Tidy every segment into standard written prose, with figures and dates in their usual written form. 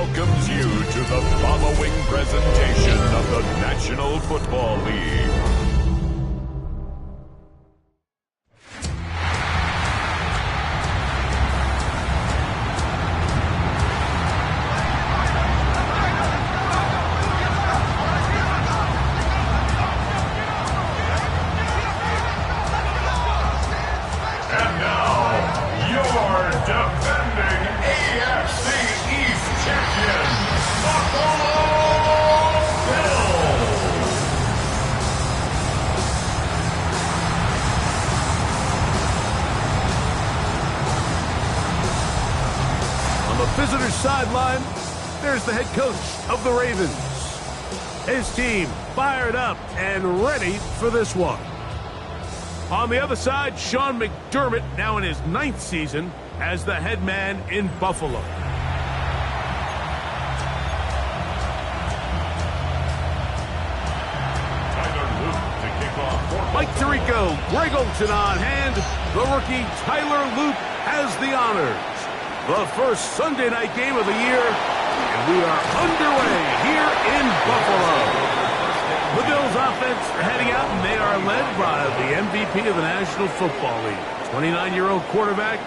welcomes you to the following presentation of the National Football League. Visitor's sideline, there's the head coach of the Ravens. His team fired up and ready for this one. On the other side, Sean McDermott, now in his 9th season as the head man in Buffalo. Mike Tirico, Greg Olsen on hand. The rookie Tyler Luke has the honors. The first Sunday night game of the year, and we are underway here in Buffalo. The Bills offense heading out, and they are led by the MVP of the National Football League, 29-year-old quarterback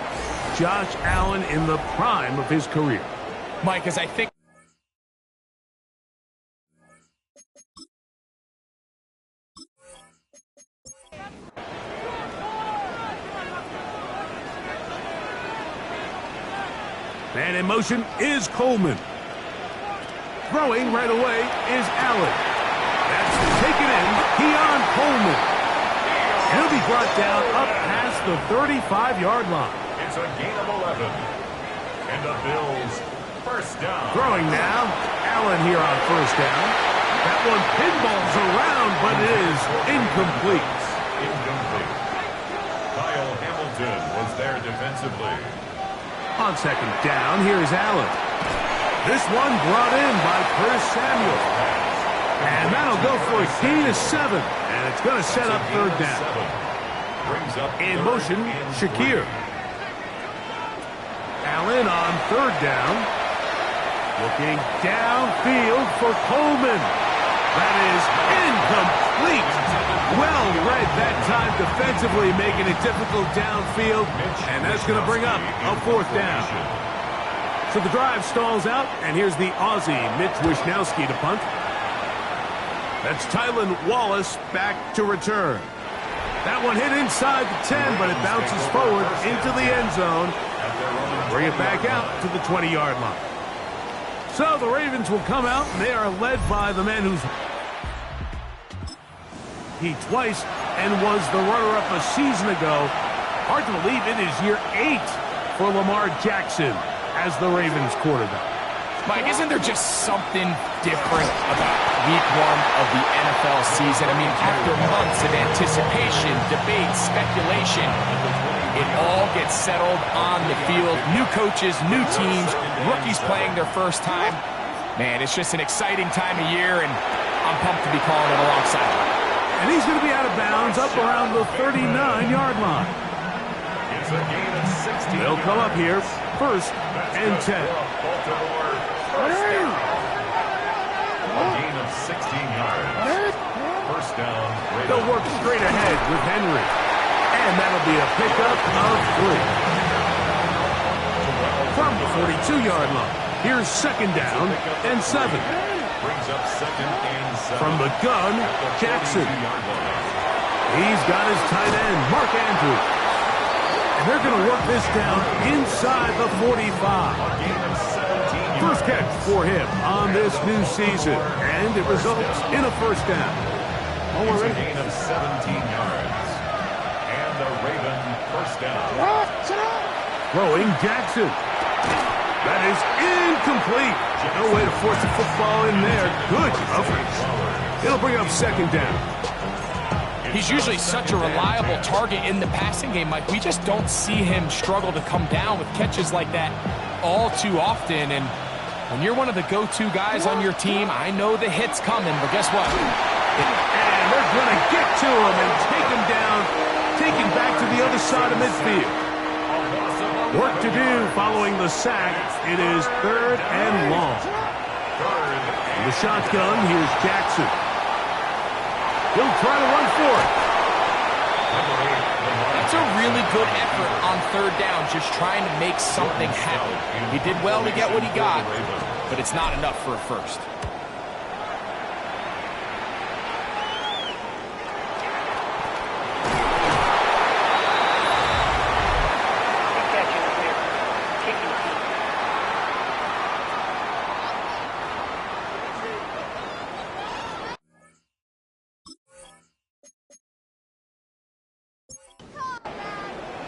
Josh Allen in the prime of his career. Mike, as I think and in motion is Coleman. Throwing right away is Allen. That's taken in. Keon Coleman. He'll be brought down up past the 35-yard line. It's a gain of 11. And the Bills first down. Throwing now. Allen here on first down. That one pinballs around, but it is incomplete. Incomplete. Kyle Hamilton was there defensively. On second down, here is Allen. This one brought in by Curtis Samuel. And that'll go for a gain of 7. And it's going to set up third down. In motion, Shakir. Allen on third down. Looking downfield for Coleman. That is incomplete. Well read that time defensively, making it difficult downfield, and that's going to bring up a fourth down. So the drive stalls out, and here's the Aussie, Mitch Wishnowsky, to punt. That's Tylan Wallace back to return. That one hit inside the 10, but it bounces forward into the end zone. Bring it back out to the 20-yard line. So the Ravens will come out, and they are led by the man who's twice and was the runner-up a season ago. Hard to believe it is year 8 for Lamar Jackson as the Ravens quarterback. Mike, isn't there just something different about week 1 of the NFL season? I mean, after months of anticipation, debate, speculation, it all gets settled on the field. New coaches, new teams, rookies playing their first time. Man, it's just an exciting time of year, and I'm pumped to be calling it alongside him. And he's going to be out of bounds up around the 39-yard line. It's a gain of 16. They'll come up here, first and 10. A gain of 16 yards. First down. They'll work straight ahead with Henry. And that'll be a pickup of 3. From the 42-yard line, here's second down and 7. Brings up second and 7. From the gun, Jackson. He's got his tight end, Mark Andrews. And they're going to work this down inside the 45. First catch for him on this new season. And it results in a first down. It's a gain of 17 yards. And the Raven first down. Throwing Jackson. That is incomplete. No way to force the football in there. Good coverage. It'll bring up second down. He's usually such a reliable target in the passing game, Mike. We just don't see him struggle to come down with catches like that all too often. And when you're one of the go-to guys on your team, I know the hit's coming, but guess what? And they're going to get to him and take him down, take him back to the other side of midfield. Work to do following the sack. It is 3rd and long. In the shotgun, here's Jackson. He'll try to run for it. That's a really good effort on 3rd down, just trying to make something happen. He did well to get what he got, but it's not enough for a first.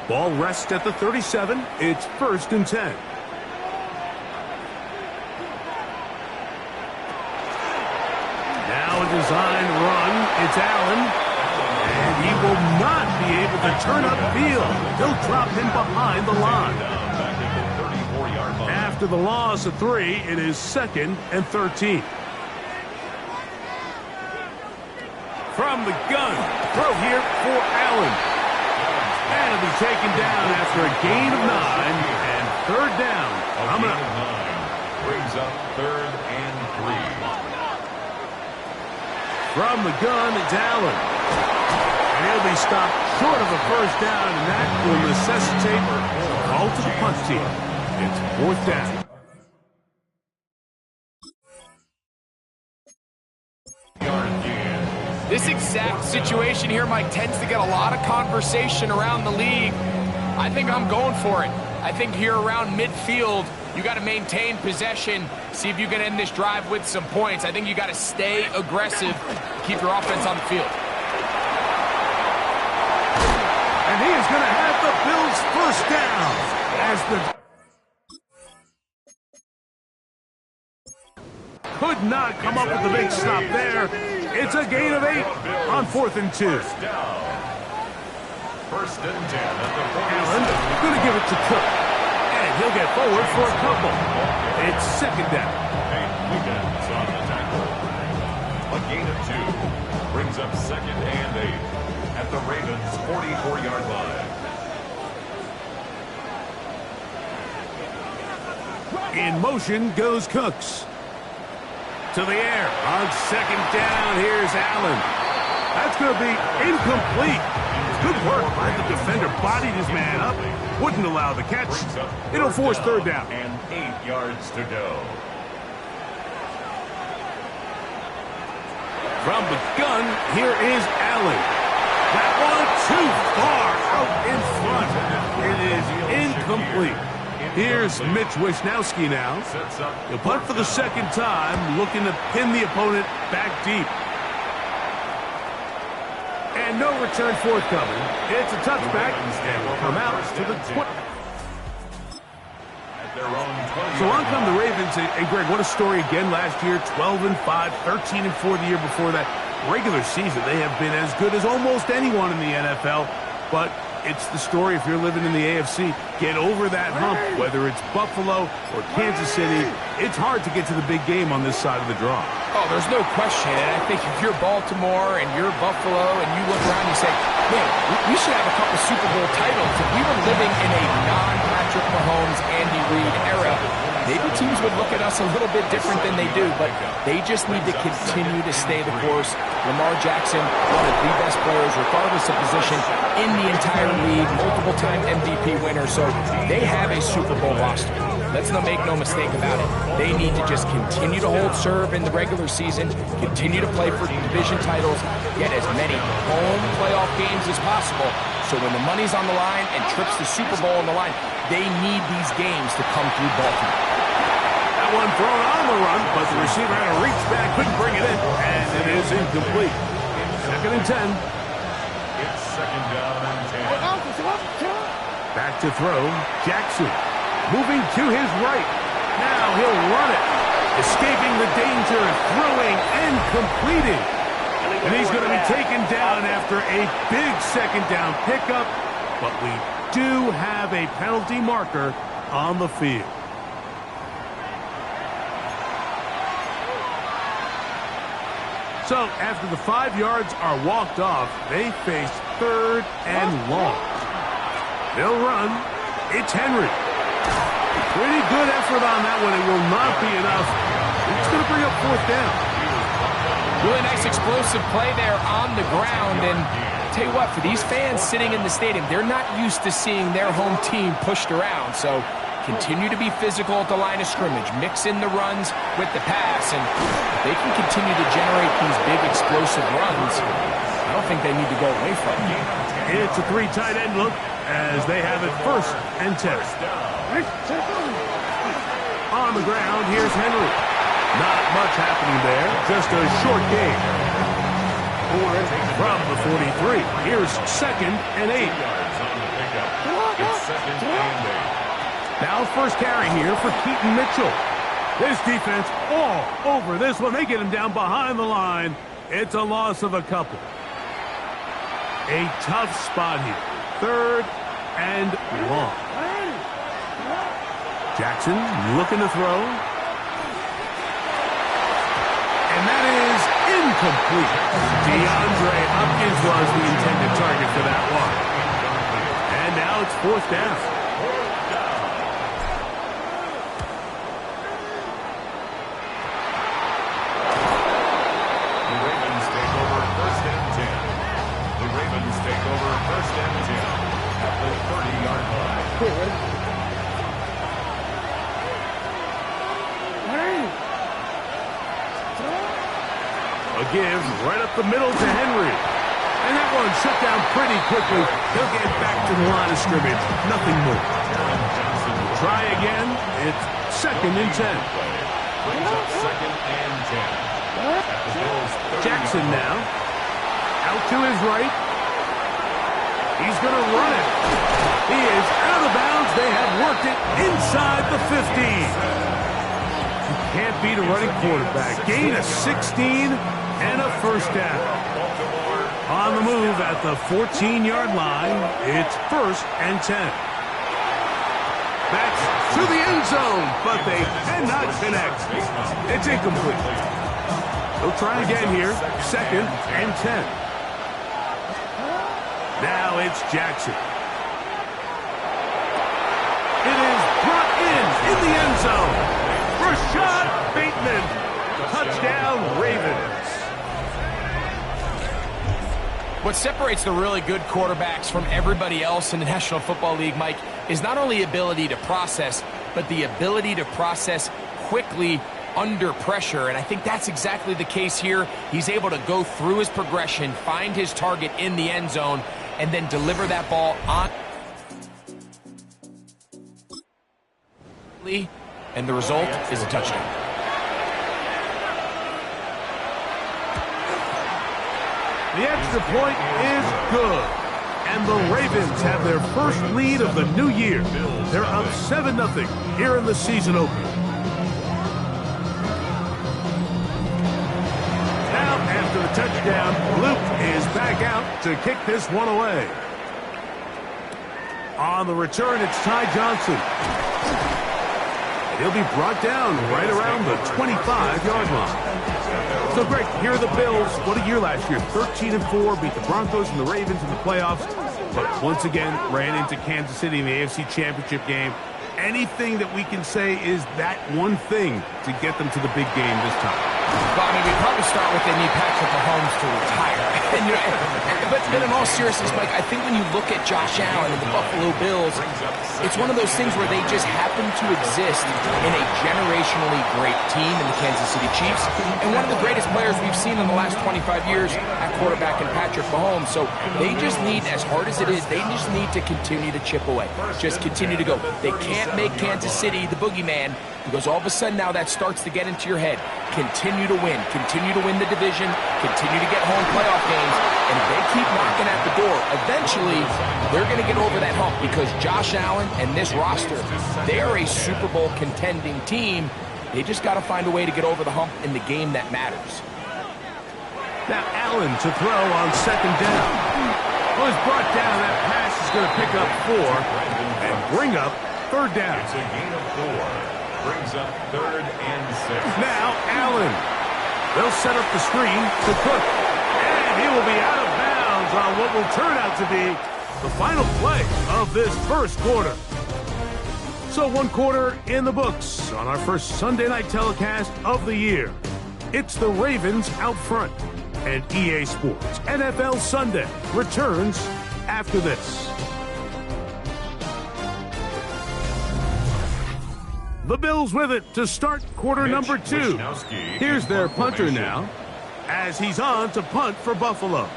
Ball rests at the 37. It's 1st and 10. Now a design run. It's Allen. And he will not be able to turn upfield. They'll drop him behind the line. After the loss of 3, it is 2nd and 13. From the gun. Throw here for Allen. And it'll be taken down after a gain of 9 and 3rd down. Coming up. Brings up 3rd and 3. From the gun, it's Allen. And he'll be stopped short of a 1st down, and that will necessitate a call to the punt team. It's 4th down. This exact situation here, Mike, tends to get a lot of conversation around the league. I think I'm going for it. I think here around midfield, you got to maintain possession, see if you can end this drive with some points. I think you got to stay aggressive, keep your offense on the field. And he is going to have the Bills' 1st down as the could not come up with the big stop there. It's a gain of 8 on 4th and 2. 1st and 10 at the 47. Allen going to give it to Cook. And he'll get forward for a couple. It's 2nd down. Wiggins on the tackle. A gain of 2. Brings up 2nd and 8 at the Ravens' 44-yard line. In motion goes Cooks. To the air. On 2nd down, here's Allen. That's going to be incomplete. Good work by the defender. Bodied his man up. Wouldn't allow the catch. It'll force 3rd down. And 8 yards to go. From the gun, here is Allen. That one too far out in front. It is incomplete. Here's Mitch Wisnowski now. He'll punt for the 2nd time, looking to pin the opponent back deep. And no return forthcoming. It's a touchback, and will come out to the 20. So on come the Ravens. And Greg, what a story again last year. 12-5, 13-4 the year before that. Regular season, they have been as good as almost anyone in the NFL. But it's the story if you're living in the AFC. Get over that hump, whether it's Buffalo or Kansas City. It's hard to get to the big game on this side of the draw. Oh, there's no question. And I think if you're Baltimore and you're Buffalo and you look around and you say, man, we should have a couple Super Bowl titles. If we were living in a non-Patrick Mahomes, Andy Reid era, maybe teams would look at us a little bit different than they do, but they just need to continue to stay the course. Lamar Jackson, one of the best players, regardless of position, in the entire league, multiple-time MVP winner, so they have a Super Bowl roster. Let's not make no mistake about it. They need to just continue to hold serve in the regular season, continue to play for division titles, get as many home playoff games as possible, so when the money's on the line and trips to Super Bowl on the line, they need these games to come through Baltimore. That one thrown on the run, but the receiver had a reach back, couldn't bring it in, and it is incomplete. 2nd and 10. It's 2nd down and 10. Back to throw, Jackson. Moving to his right. Now he'll run it. Escaping the danger, throwing and completing. And he's going to be taken down after a big 2nd down pickup. But we do have a penalty marker on the field. So after the 5 yards are walked off, they face 3rd and long. They'll run. It's Henry. Pretty good effort on that one. It will not be enough. It's going to bring up fourth down. Really nice explosive play there on the ground. And tell you what, for these fans sitting in the stadium, they're not used to seeing their home team pushed around. So continue to be physical at the line of scrimmage. Mix in the runs with the pass. And if they can continue to generate these big explosive runs, I don't think they need to go away from it. It's a 3 tight end look as they have it 1st and 10. On the ground, here's Henry. Not much happening there, just a short gain. From the 43, here's 2nd and 8. Now 1st carry here for Keaton Mitchell. This defense all over this one. They get him down behind the line. It's a loss of a couple. A tough spot here. 3rd and long. Jackson looking to throw. And that is incomplete. DeAndre Hopkins was the intended target for that one. And now it's 4th down. The Ravens take over 1st and 10. The Ravens take over 1st and 10 at the 30-yard line. A give right up the middle to Henry. And that one shut down pretty quickly. He'll get back to the line of scrimmage. Nothing more. Try again. It's 2nd and 10. Brings up 2nd and 10. At the Bills' 30. Jackson now. Out to his right. He's going to run it. He is out of bounds. They have worked it inside the 15. You can't beat a running quarterback. Gain of 16 and a 1st down. On the move at the 14-yard line, it's 1st and 10. That's to the end zone, but they cannot connect. It's incomplete. They'll try again here, 2nd and 10. Now it's Jackson. It is brought in the end zone. Rashad Bateman. Touchdown, Ravens. What separates the really good quarterbacks from everybody else in the National Football League, Mike, is not only ability to process, but the ability to process quickly under pressure. And I think that's exactly the case here. He's able to go through his progression, find his target in the end zone, and then deliver that ball on. And the result is a touchdown. The extra point is good. And the Ravens have their first lead of the new year. They're up 7-0 here in the season opener. Now, after the touchdown, Luke is back out to kick this one away. On the return, it's Ty Johnson. And he'll be brought down right around the 25-yard line. So, Greg, here are the Bills. What a year last year. 13-4, beat the Broncos and the Ravens in the playoffs. But once again, ran into Kansas City in the AFC Championship game. Anything that we can say is that one thing to get them to the big game this time? Well, I mean, we'd probably start with they need Patrick Mahomes to retire. But in all seriousness, Mike, I think when you look at Josh Allen and the Buffalo Bills, it's one of those things where they just happen to exist in a generationally great team in the Kansas City Chiefs, and one of the greatest players we've seen in the last 25 years at quarterback in Patrick Mahomes. So they just need, as hard as it is, they just need to continue to chip away. Just continue to go. They can't make Kansas City the boogeyman, because all of a sudden now that starts to get into your head. Continue to win. Continue to win the division. Continue to get home playoff games. And if they keep knocking at the door, eventually they're going to get over that hump, because Josh Allen and this roster, they are a Super Bowl contending team. They just got to find a way to get over the hump in the game that matters. Now Allen to throw on 2nd down. Well, he's brought down. That pass is going to pick up 4 and bring up 3rd down. It's a gain of 4. Brings up 3rd and 6. Now Allen. They'll set up the screen to Cook. And he will be out of bounds on what will turn out to be the final play of this first quarter. So 1 quarter in the books on our first Sunday night telecast of the year. It's the Ravens out front. And EA Sports NFL Sunday returns after this. The Bills with it to start quarter number 2. Here's their punter now as he's on to punt for Buffalo.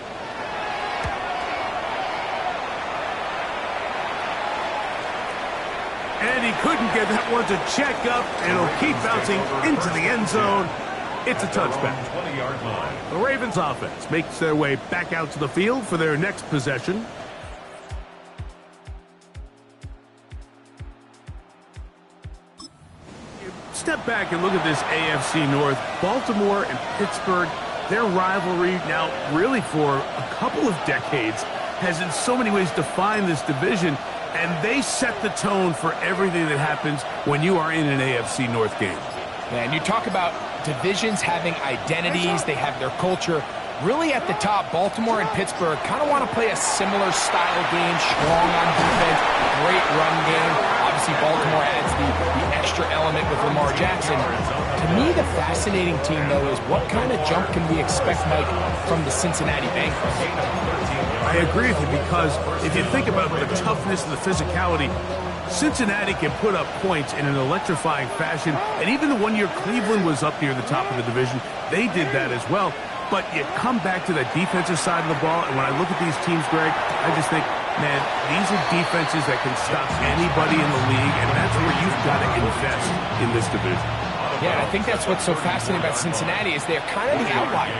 And he couldn't get that one to check up. It'll keep bouncing into the end zone. It's a touchback. The Ravens offense makes their way back out to the field for their next possession. Step back and look at this AFC North. Baltimore and Pittsburgh, their rivalry now really for a couple of decades has in so many ways defined this division. And they set the tone for everything that happens when you are in an AFC North game. Yeah, and you talk about divisions having identities, they have their culture. Really at the top, Baltimore and Pittsburgh kind of want to play a similar style game, strong on defense, great run game. Obviously, Baltimore adds the extra element with Lamar Jackson. To me, the fascinating team, though, is what kind of jump can we expect, Mike, from the Cincinnati Bengals? I agree with you because if you think about the toughness and the physicality, Cincinnati can put up points in an electrifying fashion. And even the 1 year Cleveland was up near the top of the division, they did that as well. But you come back to that defensive side of the ball, and when I look at these teams, Greg, I just think, man, these are defenses that can stop anybody in the league, and that's where you've got to invest in this division. Yeah, and I think that's what's so fascinating about Cincinnati is they're kind of the outlier.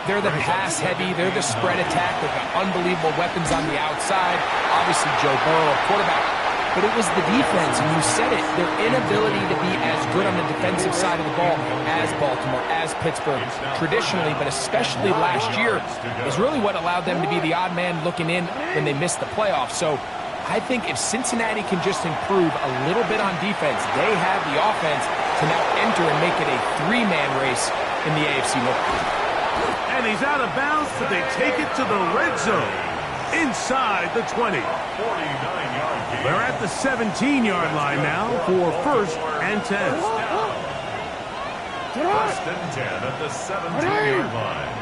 They're the pass-heavy, they're the spread attack, they've got unbelievable weapons on the outside. Obviously, Joe Burrow, quarterback. But it was the defense, and you said it, their inability to be as good on the defensive side of the ball as Baltimore, as Pittsburgh, traditionally, but especially last year, is really what allowed them to be the odd man looking in when they missed the playoffs. So I think if Cincinnati can just improve a little bit on defense, they have the offense to now enter and make it a 3-man race in the AFC North. And he's out of bounds, but they take it to the red zone inside the 20. They're at the 17-yard line now for 1st and 10. 1st and 10 at the 17-yard line.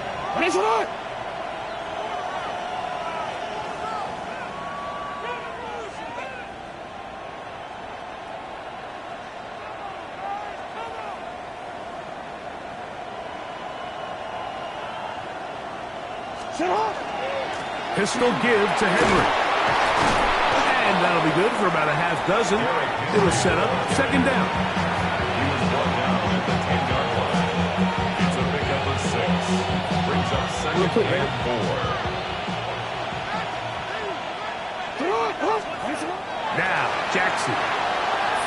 Pistol give to Henry. And that'll be good for about a half dozen. It'll set up 2nd down. He was brought down at the 10-yard line. It's a big up of 6. Brings up 2nd and 4. Now, Jackson.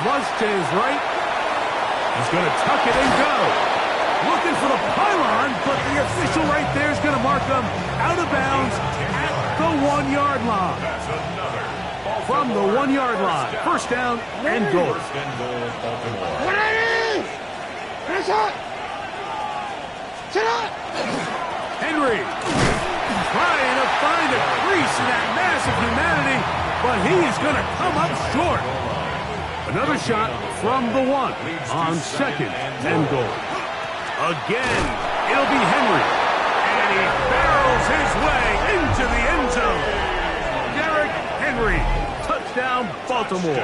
Flush to his right. He's going to tuck it and go. Looking for the pylon, but the official right there is going to mark him out of bounds at the 1-yard line. That's another. From the 1-yard line. 1st down and goal. 1st and goal, Baltimore. Henry trying to find a crease in that mass of humanity, but he is going to come up short. Another shot from the 1 on 2nd and goal. Again, it'll be Henry. And he barrels his way into the end zone. Derrick Henry. Touchdown, Baltimore.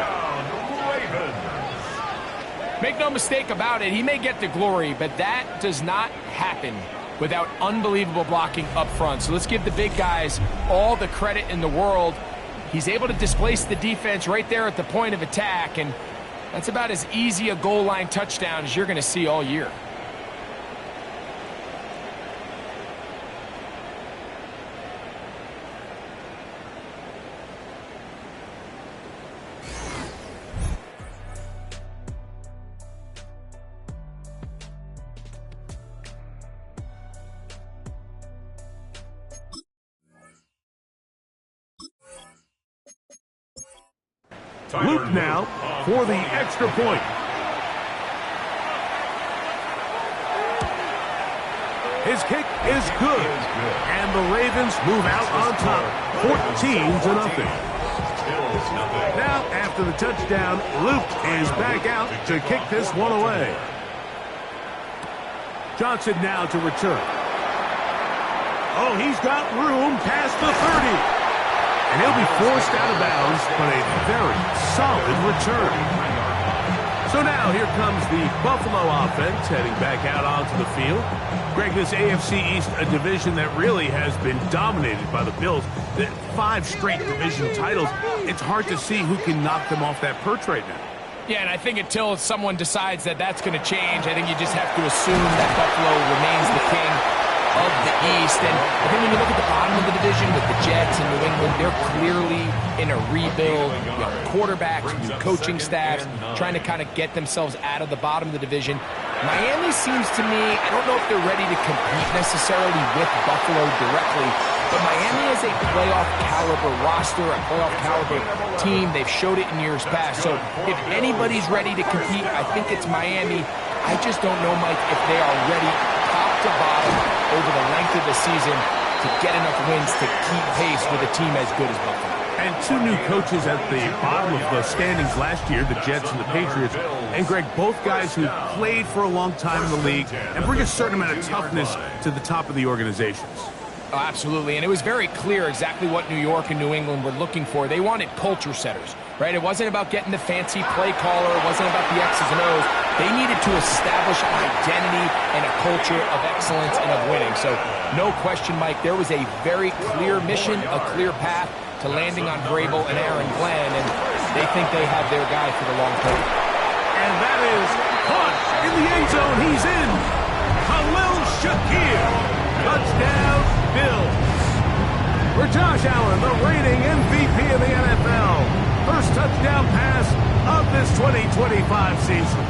Make no mistake about it, he may get the glory, but that does not happen without unbelievable blocking up front. So let's give the big guys all the credit in the world. He's able to displace the defense right there at the point of attack, and that's about as easy a goal line touchdown as you're going to see all year. Luke now for the extra point. His kick is good. And the Ravens move out on top, 14-0. Bills Now, after the touchdown, Luke is back out to kick this one away. Johnson now to return. Oh, he's got room past the 30. And he'll be forced out of bounds, but a very solid return. So now here comes the Buffalo offense heading back out onto the field. Greg, this AFC East, a division that really has been dominated by the Bills. The 5 straight division titles. It's hard to see who can knock them off that perch right now. Yeah, and I think until someone decides that that's going to change, I think you just have to assume that Buffalo remains the king of the East. And I think when you look at the bottom of the division with the Jets and New England, they're clearly in a rebuild. Young quarterbacks, new coaching staffs, trying to kind of get themselves out of the bottom of the division. Miami seems to me, I don't know if they're ready to compete necessarily with Buffalo directly, but Miami is a playoff caliber roster, a playoff caliber team. They've showed it in years past. So if anybody's ready to compete, I think it's Miami. I just don't know, Mike, if they are ready top to bottom over the length of the season to get enough wins to keep pace with a team as good as Buffalo. And 2 new coaches at the bottom of the standings last year, the Jets and the Patriots. And, Greg, both guys who played for a long time in the league and bring a certain amount of toughness to the top of the organizations. Oh, absolutely, and it was very clear exactly what New York and New England were looking for. They wanted culture setters, right? It wasn't about getting the fancy play caller. It wasn't about the X's and O's. They needed to establish an identity and a culture of excellence and of winning. So, no question, Mike, there was a very clear mission, a clear path to landing on Vrabel and Aaron Glenn, and they think they have their guy for the long term. And that is caught in the end zone. He's in. Khalil Shakir. Touchdown, Bills. For Josh Allen, the reigning MVP of the NFL. First touchdown pass of this 2025 season.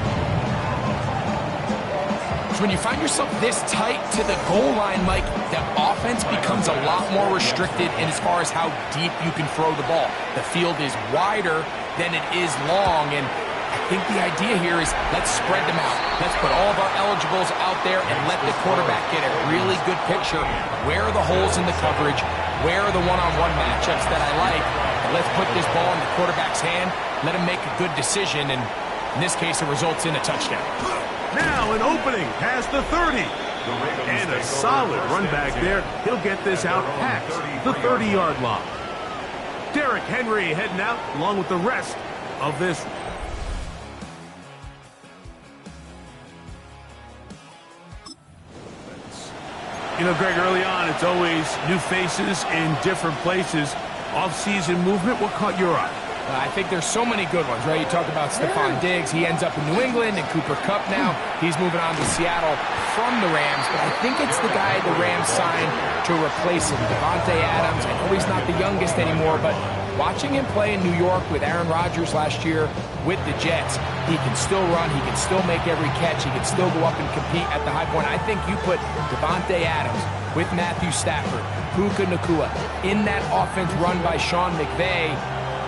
So when you find yourself this tight to the goal line, Mike, the offense becomes a lot more restricted in as far as how deep you can throw the ball. The field is wider than it is long, and I think the idea here is let's spread them out. Let's put all of our eligibles out there and let the quarterback get a really good picture. Where are the holes in the coverage? Where are the one-on-one matchups that I like? And let's put this ball in the quarterback's hand, let him make a good decision, and in this case, it results in a touchdown. Now an opening past the 30. And a solid run back there. He'll get this out past the 30-yard line. Derrick Henry heading out along with the rest of this. You know, Greg, early on, it's always new faces in different places. Off-season movement, what caught your eye? I think there's so many good ones, right? You talk about Stephon Diggs. He ends up in New England, and Cooper Kupp now. He's moving on to Seattle from the Rams, but I think it's the guy the Rams signed to replace him, Davante Adams. I know he's not the youngest anymore, but watching him play in New York with Aaron Rodgers last year with the Jets, he can still run, he can still make every catch, he can still go up and compete at the high point. I think you put Davante Adams with Matthew Stafford, Puka Nacua, in that offense run by Sean McVay.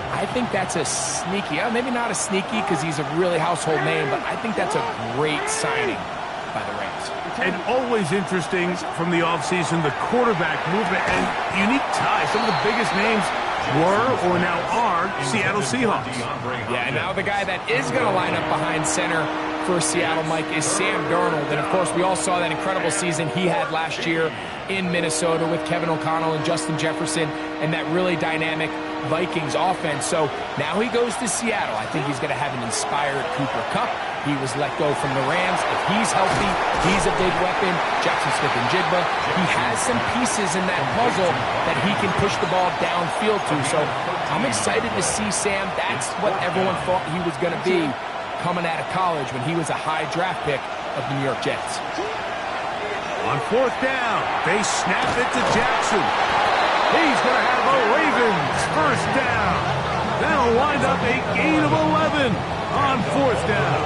I think that's a sneaky, maybe not a sneaky because he's a really household name, but I think that's a great signing by the Rams. And always interesting from the offseason, the quarterback movement and unique ties. Some of the biggest names were or now are Seattle Seahawks. Yeah, and now the guy that is going to line up behind center for Seattle, Mike, is Sam Darnold. And, of course, we all saw that incredible season he had last year in Minnesota with Kevin O'Connell and Justin Jefferson and that really dynamic Vikings offense. So now he goes to Seattle. I think he's going to have an inspired Cooper Kupp. He was let go from the Rams. If he's healthy, he's a big weapon. Jackson Smith-Njigba. He has some pieces in that puzzle that he can push the ball downfield to. So I'm excited to see Sam. That's what everyone thought he was going to be coming out of college when he was a high draft pick of the New York Jets. On fourth down, they snap it to Jackson. He's going to have a Ravens first down. That'll wind up a gain of 11 on fourth down.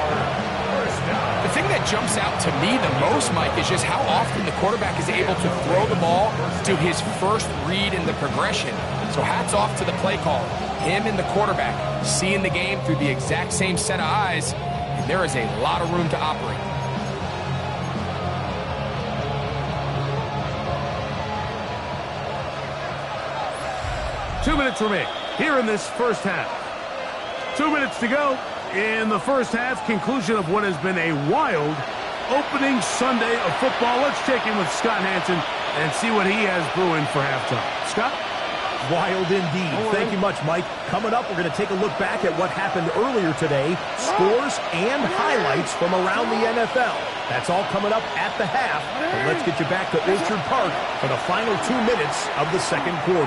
The thing that jumps out to me the most, Mike, is just how often the quarterback is able to throw the ball to his first read in the progression. So hats off to the play call. Him and the quarterback seeing the game through the exact same set of eyes, and there is a lot of room to operate. Two minutes remaining here in this first half. 2 minutes to go in the first half. Conclusion of what has been a wild opening Sunday of football. Let's check in with Scott Hansen and see what he has brewing for halftime. Scott? Wild indeed. Thank you much, Mike. Coming up, we're going to take a look back at what happened earlier today, scores and highlights from around the NFL. That's all coming up at the half. But let's get you back to Orchard Park for the final 2 minutes of the second quarter.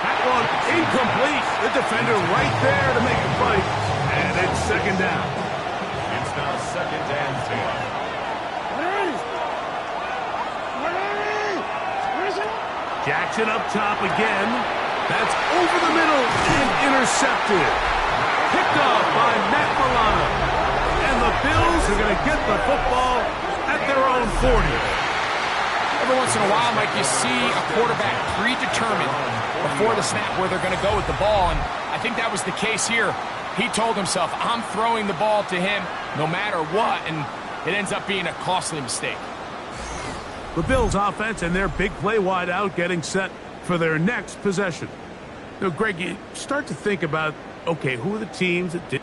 That one incomplete. The defender right there to make the fight. And it's second down. It's now second and 10. Jackson up top again. That's over the middle and intercepted. Picked off by Matt Milano. And the Bills are going to get the football at their own 40. Every once in a while, Mike, you see a quarterback predetermined before the snap where they're going to go with the ball, and I think that was the case here. He told himself, I'm throwing the ball to him no matter what, and it ends up being a costly mistake. The Bills offense and their big play wide out getting set for their next possession. Now, Greg, you start to think about, okay, who are the teams that did...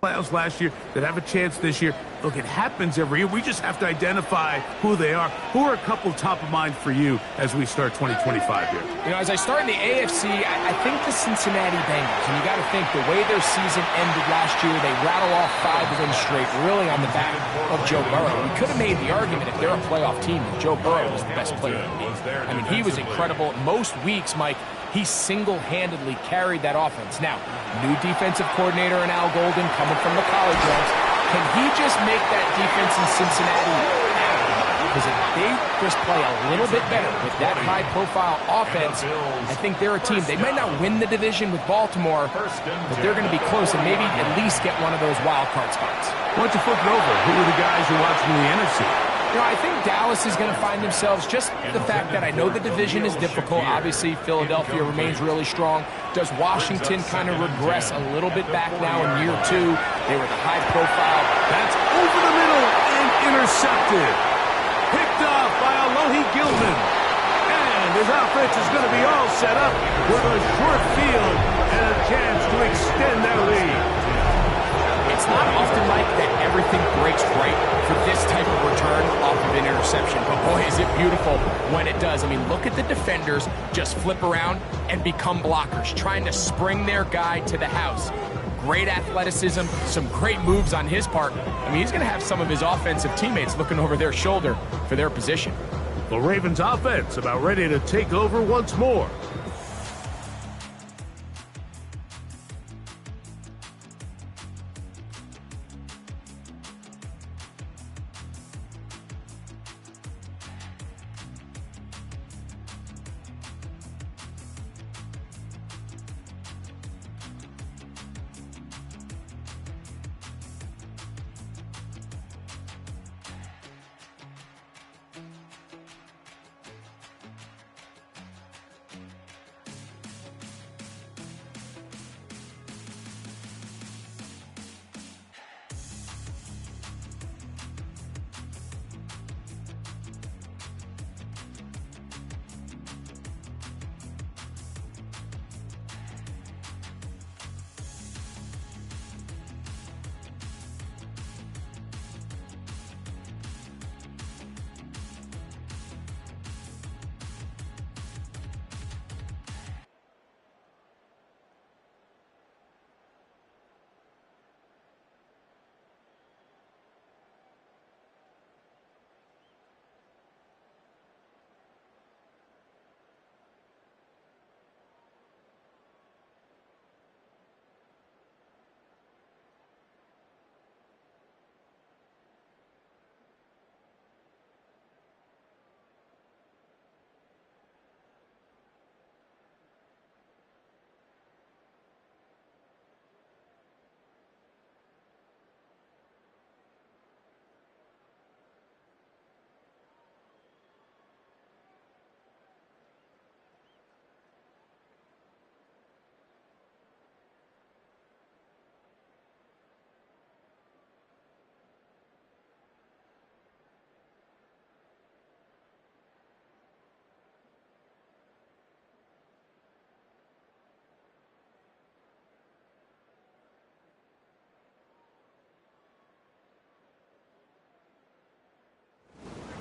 playoffs last year that have a chance this year. Look, it happens every year. We just have to identify who they are. Who are a couple top of mind for you as we start 2025 here? You know, as I start in the AFC, I think the Cincinnati Bengals, and you got to think the way their season ended last year, they rattle off 5 wins straight, really on the back of Joe Burrow. We could have made the argument if they're a playoff team that Joe Burrow was the best player in the league. I mean, he was incredible. Most weeks, Mike, he single-handedly carried that offense. Now, new defensive coordinator in Al Golden coming from the college ranks. Can he just make that defense in Cincinnati happen? Because if they just play a little bit better with that high-profile offense, I think they're a team. They might not win the division with Baltimore, but they're going to be close and maybe at least get one of those wild card spots. Why don't you flip it over? Who are the guys you're watching in the NFC? You know, I think Dallas is going to find themselves, just the fact that I know the division is difficult. Obviously, Philadelphia remains really strong. Does Washington kind of regress a little bit back now in year 2? They were the high profile. That's over the middle and intercepted. Picked off by Alohi Gilman. And his offense is going to be all set up with a short field and a chance to extend their lead. It's not often, Mike, that everything breaks right for this type of return off of an interception. But boy, is it beautiful when it does. I mean, look at the defenders just flip around and become blockers, trying to spring their guy to the house. Great athleticism, some great moves on his part. I mean, he's going to have some of his offensive teammates looking over their shoulder for their position. The Ravens offense about ready to take over once more.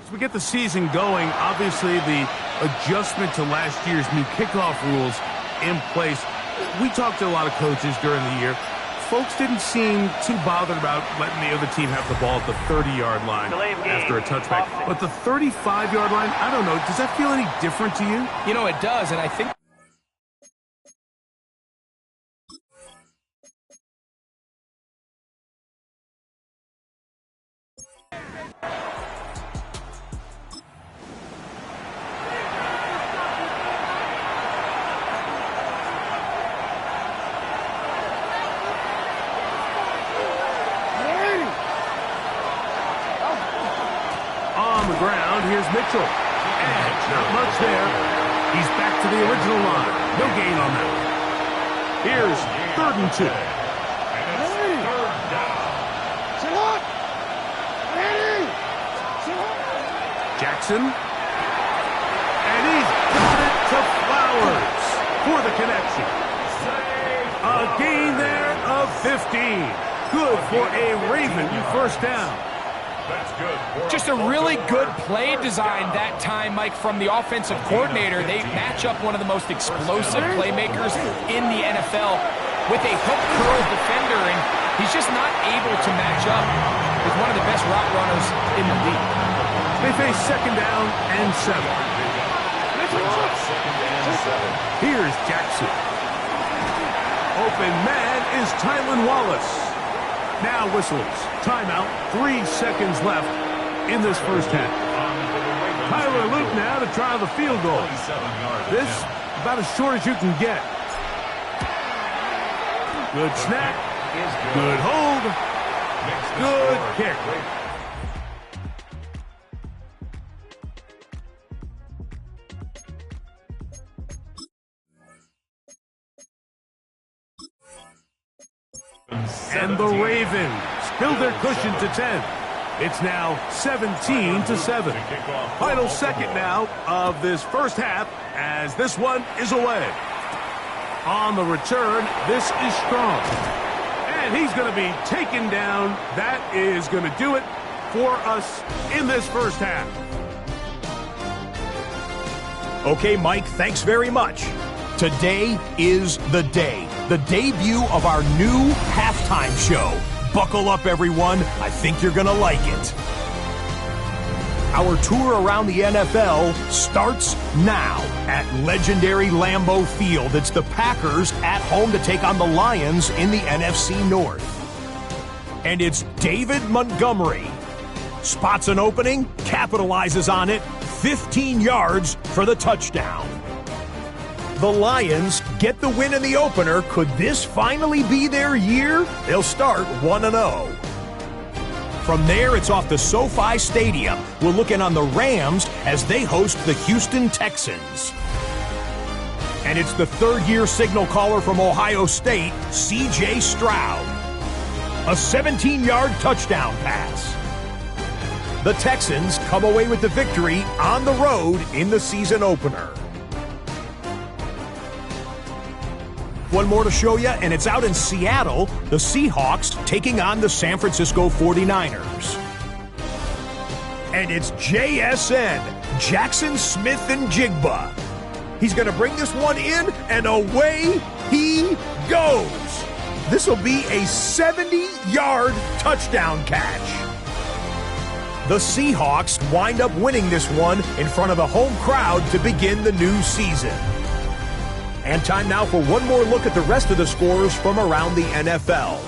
As we get the season going, obviously the adjustment to last year's new kickoff rules in place. We talked to a lot of coaches during the year. Folks didn't seem too bothered about letting the other team have the ball at the 30-yard line after a touchback. But the 35-yard line, I don't know, does that feel any different to you? You know, it does, and I think on the ground, here's Mitchell. And not much there. He's back to the original line. No gain on that. Here's 3rd and 2. Jackson. And he's got it to Flowers for the connection. A gain there of 15. Good for a Raven first down. just a really good play design that time, Mike, from the offensive coordinator. They match up one of the most explosive playmakers in the NFL with a hook curl defender, and he's just not able to match up with one of the best route runners in the league. They face 2nd down and 7. Here's Jackson. Open man is Tylan Wallace. Now whistles. Timeout. 3 seconds left in this first half. Tyler Luke now to try the field goal. This about as short as you can get. Good snap. Good hold. Good kick. And the Ravens build their cushion to 10. It's now 17-7. Final second now of this first half as this one is away. On the return, this is strong. And he's going to be taken down. That is going to do it for us in this first half. Okay, Mike, thanks very much. Today is the day. The debut of our new halftime show. Buckle up, everyone. I think you're going to like it. Our tour around the NFL starts now at legendary Lambeau Field. It's the Packers at home to take on the Lions in the NFC North. And it's David Montgomery. Spots an opening, capitalizes on it, 15 yards for the touchdown. The Lions get the win in the opener. Could this finally be their year? They'll start 1-0. From there, it's off to SoFi Stadium. We'll look in on the Rams as they host the Houston Texans. And it's the third-year signal caller from Ohio State, C.J. Stroud. A 17-yard touchdown pass. The Texans come away with the victory on the road in the season opener. One more to show you, and it's out in Seattle, the Seahawks taking on the San Francisco 49ers. And it's JSN, Jackson Smith and Jigba. He's going to bring this one in, and away he goes. This will be a 70-yard touchdown catch. The Seahawks wind up winning this one in front of the home crowd to begin the new season. And time now for one more look at the rest of the scores from around the NFL.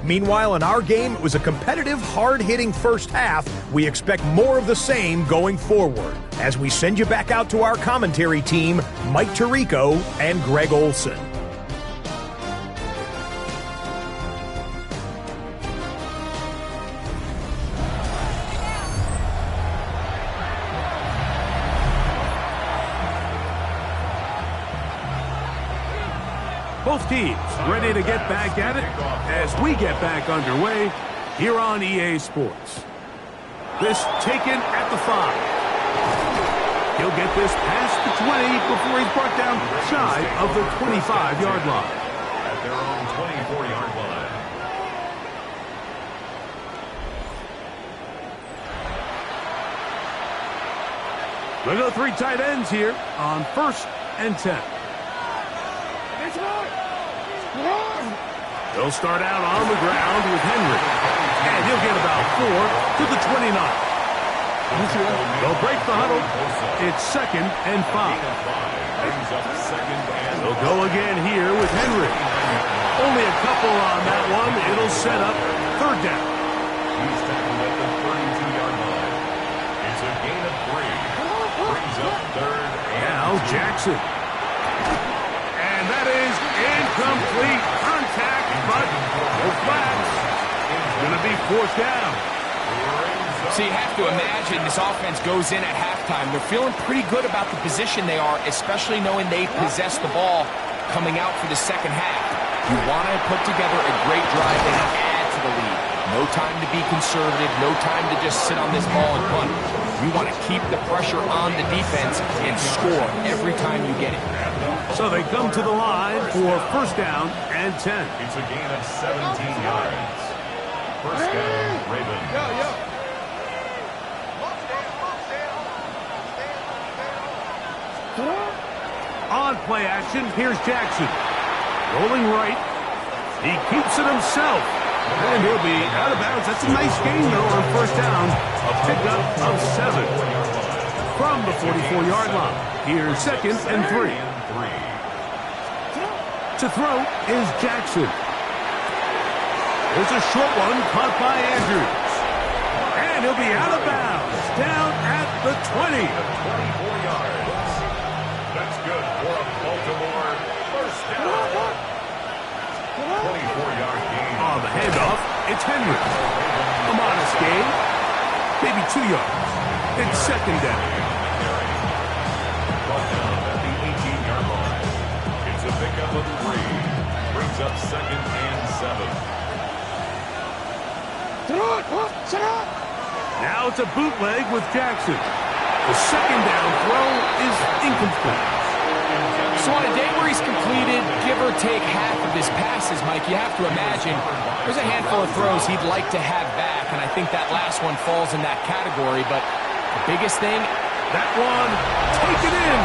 Meanwhile, in our game, it was a competitive, hard-hitting first half. We expect more of the same going forward as we send you back out to our commentary team, Mike Tirico and Greg Olson. Both teams ready to get back at it as we get back underway here on EA Sports. This taken at the 5. He'll get this past the 20 before he's brought down shy of the 25-yard line. At their own 24-yard line. They go 3 tight ends here on 1st and 10. They'll start out on the ground with Henry. And he'll get about 4 to the 29. They'll break the huddle. It's 2nd and 5. They'll go again here with Henry. Only a couple on that one. It'll set up 3rd down. He's tackled at the 32-yard line. It's a gain of 3. Brings up 3rd and now Jackson. And that is incomplete. Contact, but no flags. It's going to be 4th down. So you have to imagine this offense goes in at halftime. They're feeling pretty good about the position they are, especially knowing they possess the ball coming out for the second half. You want to put together a great drive and add to the lead. No time to be conservative, no time to just sit on this ball and punt. You want to keep the pressure on the defense and score every time you get it. So they come to the line for 1st down and 10. It's a gain of 17 yards. 1st down, Ravens. On play action, here's Jackson. Rolling right. He keeps it himself. And he'll be out of bounds. That's a nice gain, though, on 1st down. A pickup of 7. From the 44-yard line. Here's 2nd and 3. To throw is Jackson. There's a short one caught by Andrews. And he'll be out of bounds. Down at the 20. 24 yards. That's good for a Baltimore 1st down. 24-yard gain. On the handoff, it's Henry. A modest gain. Maybe 2 yards. It's 2nd down. Brought down at the 18-yard line. It's a pickup of 3. Brings up 2nd and 7. Now it's a bootleg with Jackson. The 2nd down throw is incomplete. So on a day where he's completed, give or take half of his passes, Mike, you have to imagine there's a handful of throws he'd like to have back, and I think that last one falls in that category. But the biggest thing, that one, take it in.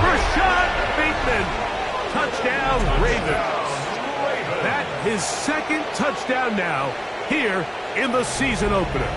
Rashad Bateman. Touchdown, Ravens. That his 2nd touchdown now here in the season opener.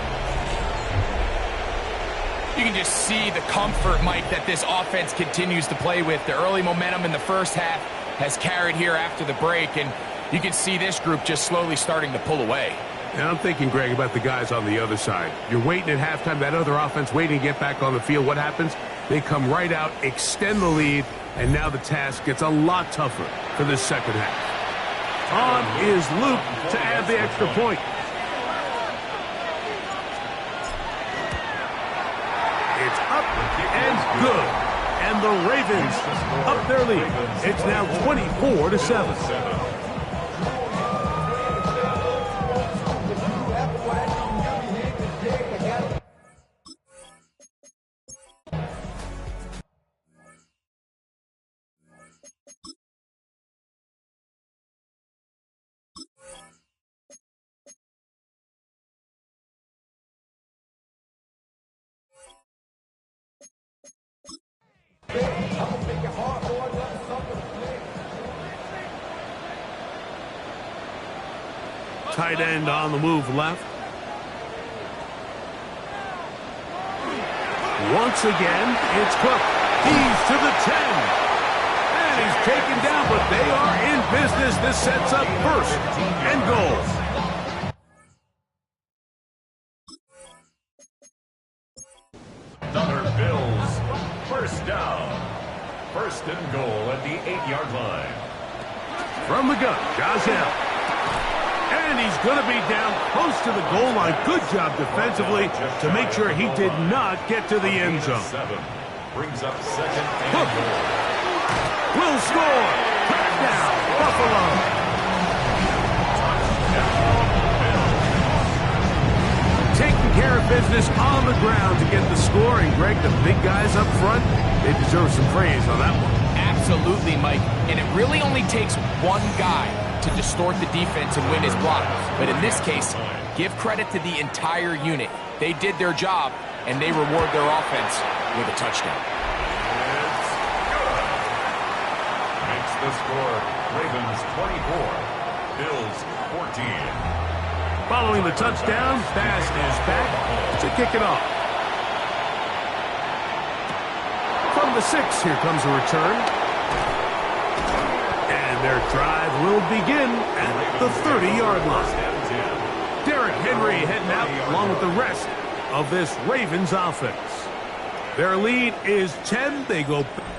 you can just see the comfort, Mike, that this offense continues to play with. The early momentum in the first half has carried here after the break, and you can see this group just slowly starting to pull away. And I'm thinking, Greg, about the guys on the other side. You're waiting at halftime, that other offense waiting to get back on the field. What happens? They come right out, extend the lead, and now the task gets a lot tougher for this second half. On is Luke to add the extra point. It's up and good. And the Ravens up their lead. It's now 24-7. Tight end on the move left. Once again, it's Cook. He's to the 10. And he's taken down, but they are in business. This sets up first and goal. Another Bills first down. First and goal at the 8-yard line. From the gun, Gazelle. And he's going to be down close to the goal line. Good job defensively to make sure he did not get to the end zone. Brings up second and goal. Will score. Touchdown, Buffalo. Taking care of business on the ground to get the score. And Greg, the big guys up front, they deserve some praise on that one. Absolutely, Mike. And it really only takes one guy to distort the defense and win his block. But in this case, Give credit to the entire unit. They did their job, and they reward their offense with a touchdown. It's good. Makes the score Ravens 24, Bills 14. Following the touchdown, pass is back to kick it off. From the 6, here comes a return. And their drive will begin at the 30-yard line. Derrick Henry heading out along with the rest of this Ravens offense. Their lead is 10. They go back.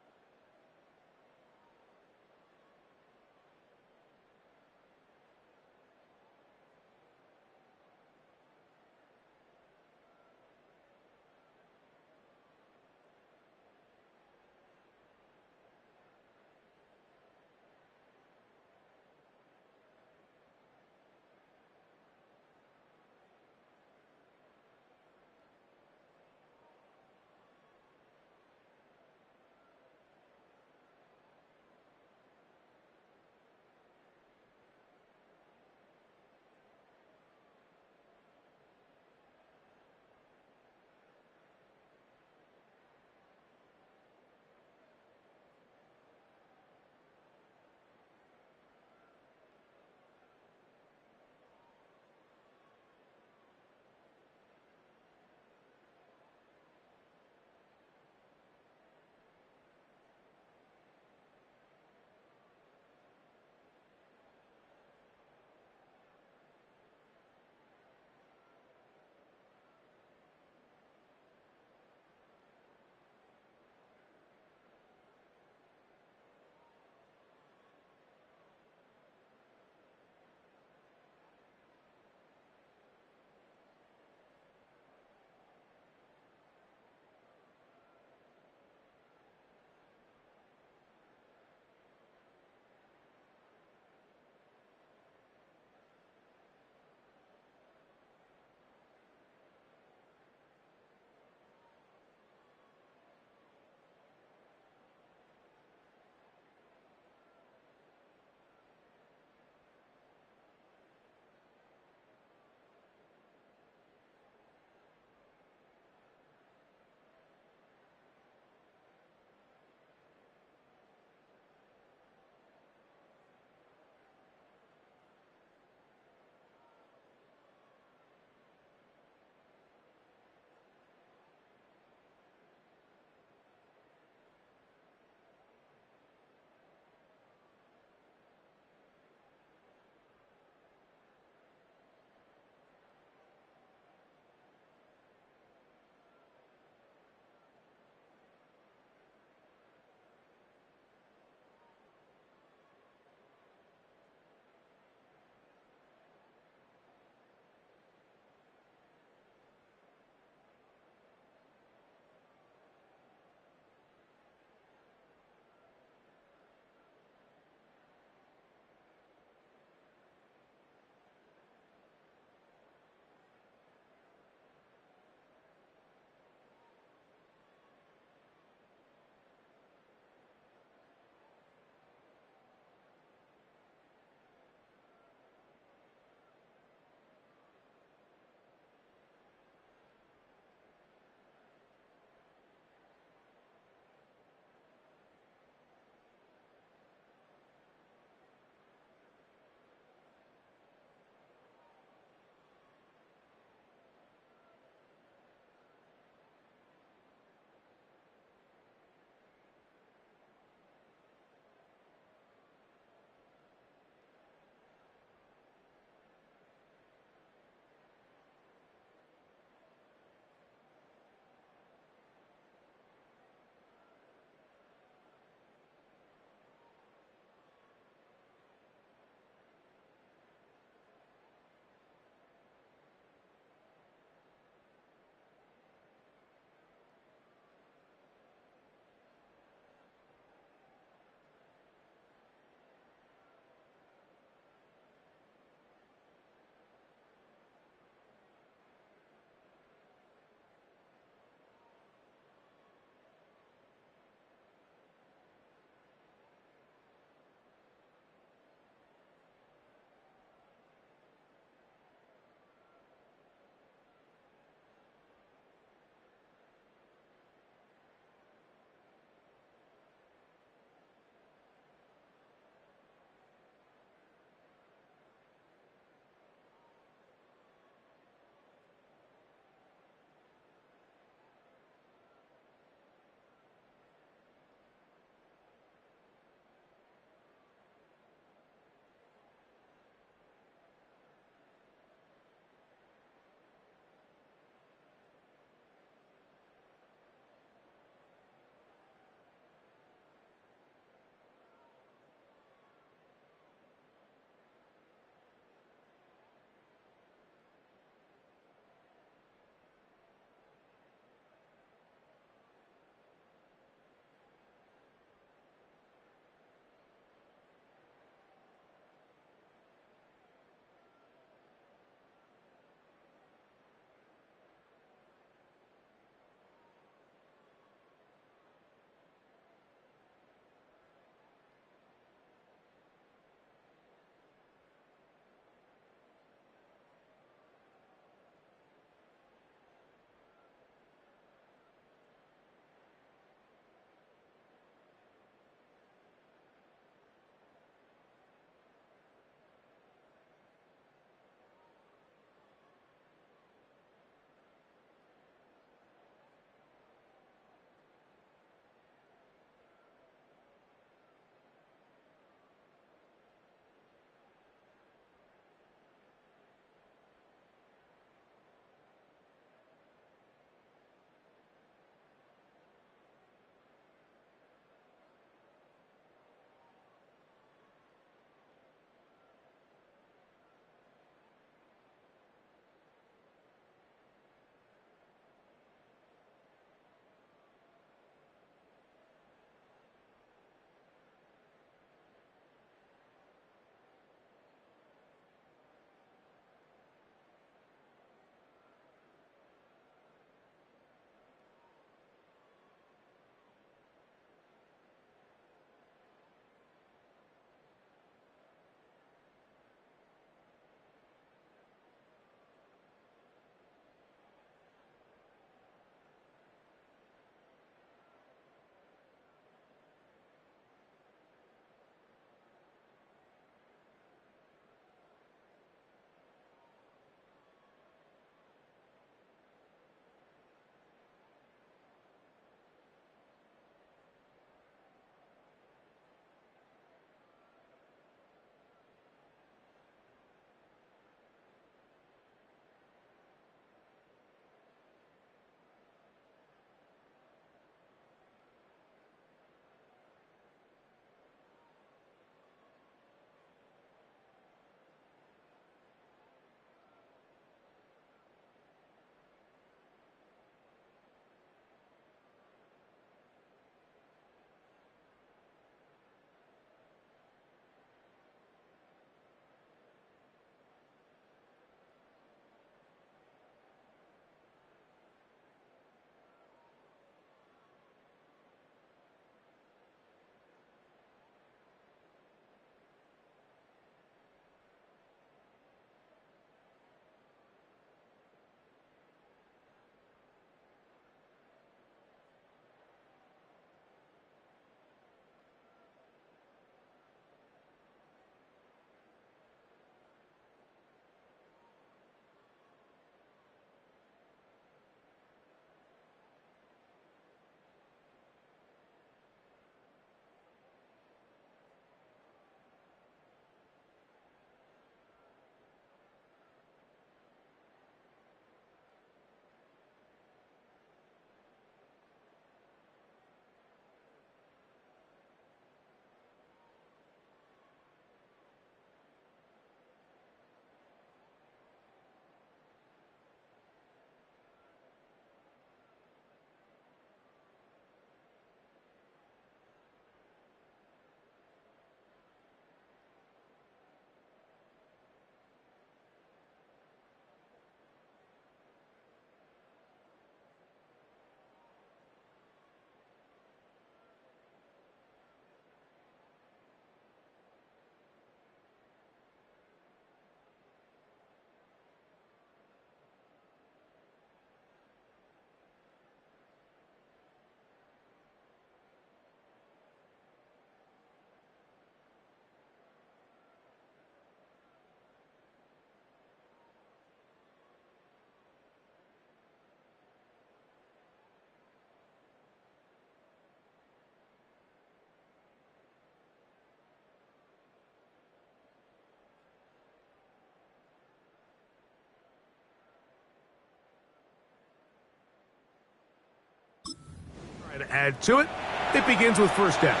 And add to it, it begins with first down.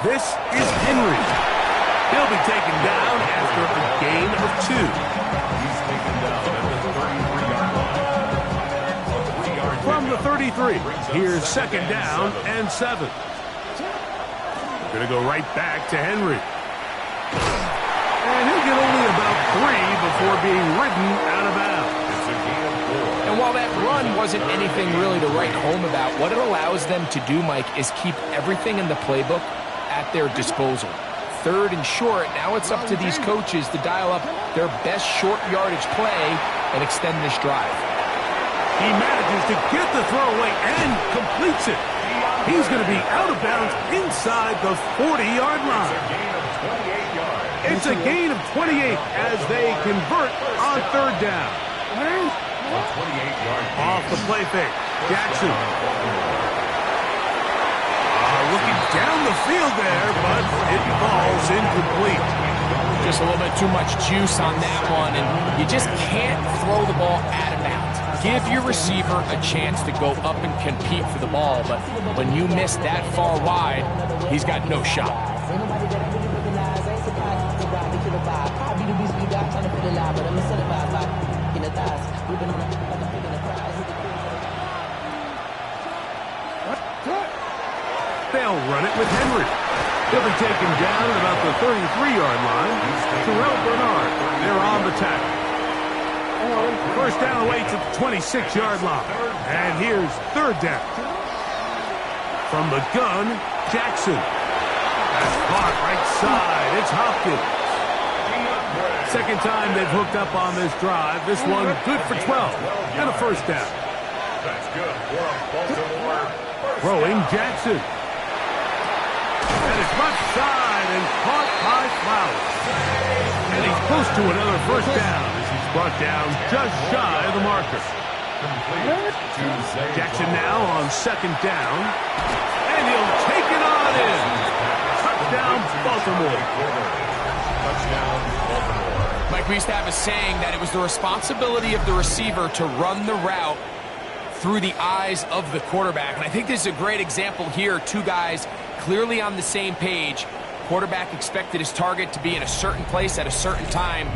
This is Henry. He'll be taken down after a gain of 2. He's taken down at the 33-yard line. From the 33, here's second down and 7. We're going to go right back to Henry. And he'll get only about 3 before being ridden out of bounds. It's a gain of 4. And while that run wasn't anything really to write home about, what it allows them to do, Mike, is keep everything in the playbook at their disposal. Third and short, now it's up to these coaches to dial up their best short yardage play and extend this drive. He manages to get the throwaway and completes it. He's going to be out of bounds inside the 40-yard line. It's a gain of 28 as they convert on third down. Off the play fake, Jackson. Looking down the field there, but it falls incomplete. Just a little bit too much juice on that one, and you just can't throw the ball out of bounds. Give your receiver a chance to go up and compete for the ball, but when you miss that far wide, he's got no shot. They'll run it with Henry. He'll be taken down at about the 33-yard line. Terrell Bernard, they're on the tackle. First down away to the 26-yard line. And here's third down. From the gun, Jackson. That's caught right side. It's Hopkins. Second time they've hooked up on this drive. This one good for 12 and a first down. That's good for a Baltimore. Throwing Jackson. And it's left side and caught by Flowers. And he's close to another first down as he's brought down just shy of the marker. Jackson now on second down. And he'll take it on in. Touchdown, Baltimore. Touchdown, Baltimore. Mike, we used to have a saying that it was the responsibility of the receiver to run the route through the eyes of the quarterback. And I think this is a great example here. Two guys clearly on the same page. Quarterback expected his target to be in a certain place at a certain time.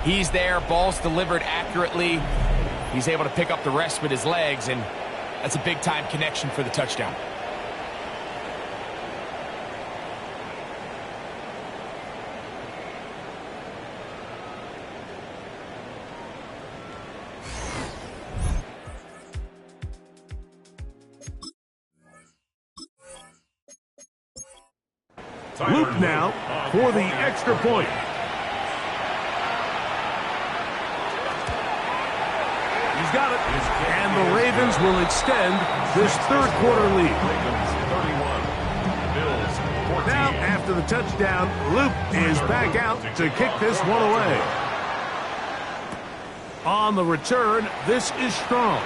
He's there, ball's delivered accurately. He's able to pick up the rest with his legs, and that's a big-time connection for the touchdown. Luke now for the extra point. He's got it. And the Ravens will extend this third quarter lead. Now, after the touchdown, Luke is back out to kick this one away. On the return, this is Strong.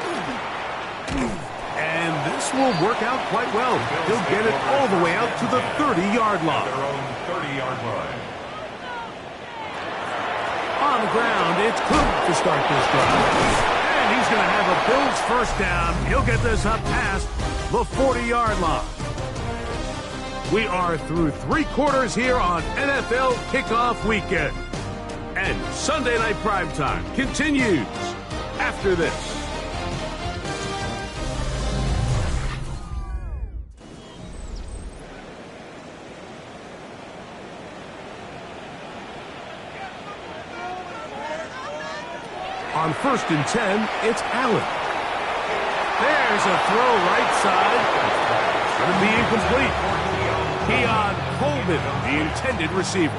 And this will work out quite well. He'll get it all the way out to the 30-yard line. Their own 30-yard line. On the ground, it's Cook to start this drive. And he's going to have a Bills first down. He'll get this up past the 40-yard line. We are through 3 quarters here on NFL Kickoff Weekend. And Sunday Night Primetime continues after this. On first and 10, it's Allen. There's a throw right side. Going to be incomplete. Keon Coleman, the intended receiver.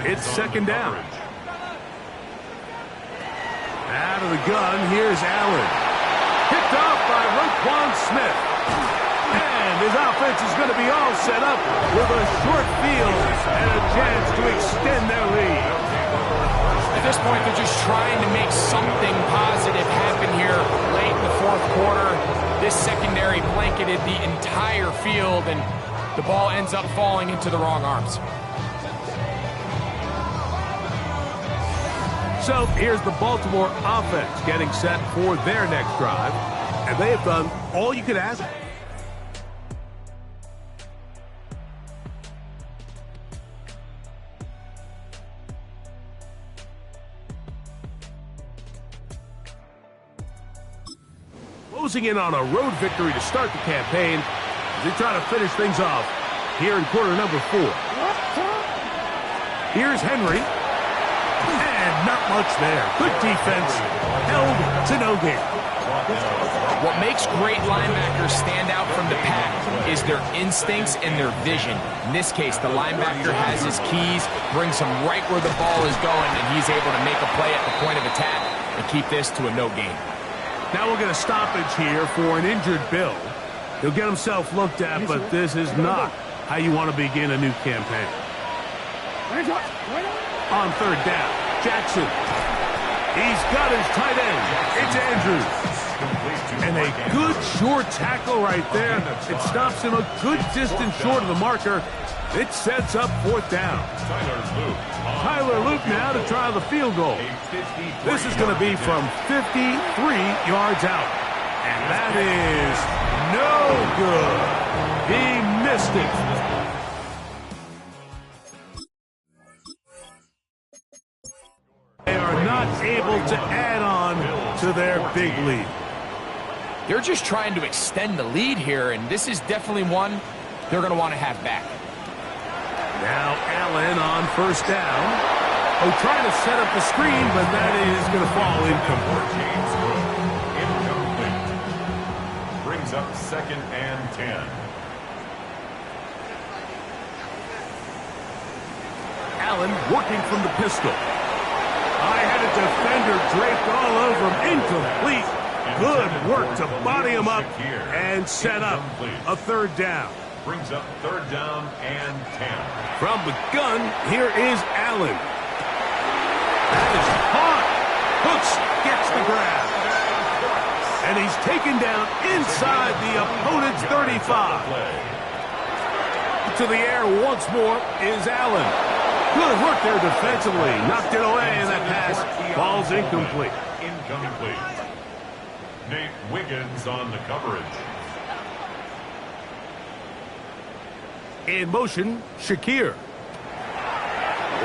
It's second down. Out of the gun, here's Allen. Picked off by Roquan Smith. And his offense is going to be all set up with a short field and a chance to extend their lead. At this point, they're just trying to make something positive happen here late in the fourth quarter. This secondary blanketed the entire field, and the ball ends up falling into the wrong arms. So here's the Baltimore offense getting set for their next drive. And they have done all you could ask. Closing in on a road victory to start the campaign as they try to finish things off here in quarter number 4. Here's Henry. And not much there. Good defense. Held to no gain. What makes great linebackers stand out from the pack is their instincts and their vision. In this case, the linebacker has his keys, brings him right where the ball is going, and he's able to make a play at the point of attack and keep this to a no gain. Now we'll get a stoppage here for an injured Bill. He'll get himself looked at, but this is not how you want to begin a new campaign. On third down, Jackson. He's got his tight end. It's Andrews. And a good short tackle right there. It stops him a good distance short of the marker. It sets up fourth down. Tyler Luke now to try the field goal. This is going to be from 53 yards out. And that is no good. He missed it. They are not able to add on to their big lead. They're just trying to extend the lead here, and this is definitely one they're going to want to have back. Now Allen on first down. Oh, trying to set up the screen, but that is going to fall incomplete. Brings up second and 10. Allen working from the pistol. I had a defender draped all over him. Incomplete. Good work to body him up and set up a third down. Brings up third down and 10. From the gun, here is Allen. That is hard. Hooks gets the grab. And he's taken down inside the opponent's 35. To the air once more is Allen. Good work there defensively. Knocked it away, and that pass falls incomplete. Incomplete. Nate Wiggins on the coverage. In motion, Shakir.